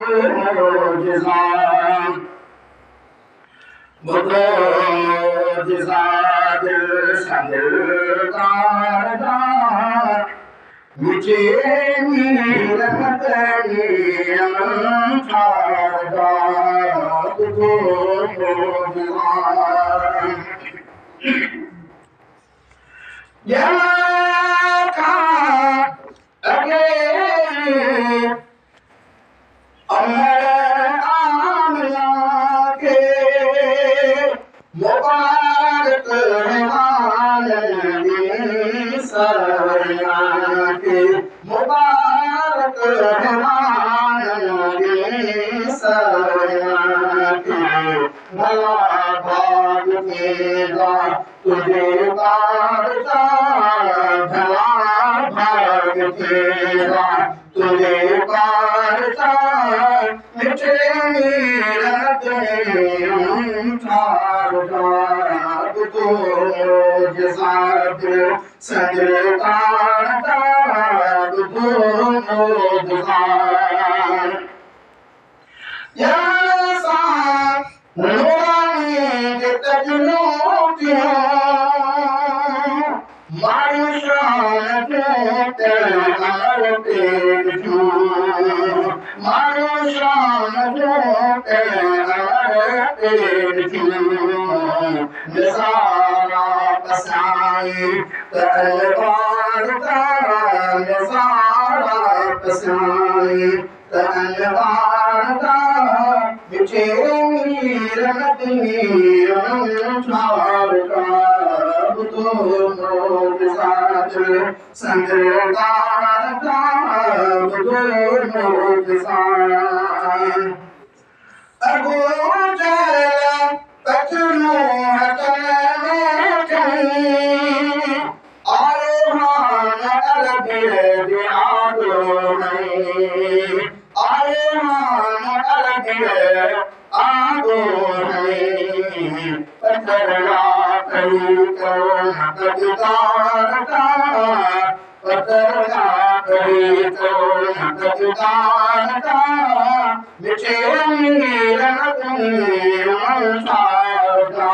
Mujizat, mujizat, sanjata, mujhe milatani amthada, mujizat. Yaka again, Amar Amla ke Mubarak Rahman Sarna ke Mubarak Rahman Sarna ke Bhala bhag tera tujhe barta bhala bhag tera tujhe barta मिठे मीरत ठाड़ तो मुझे सजता तो मुझे या सा नूरानी के तजनो क्यों मानुषान तेरे पेड़ क्यों मानुषान तेरे पेड़ क्यों नज़ारा पसाई तलवार का नज़ारा पसाई तलवार का मिठे मीरत ठाड़ का तो मोज़ात संगदार का तो मोज़ात अबू जहल पतलू हतन में कहीं आरोहान अरबी आदो नहीं आरोहान अरबी आदो नहीं पतला कहीं तो नकदार का पतला कहीं तो नकदार का मिठे मीरत ठाड़ा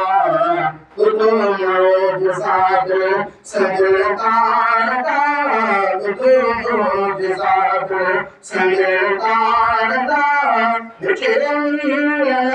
तुम मुझसाद सजतार का तुम मुझसाद सजतार का मिठे मीरत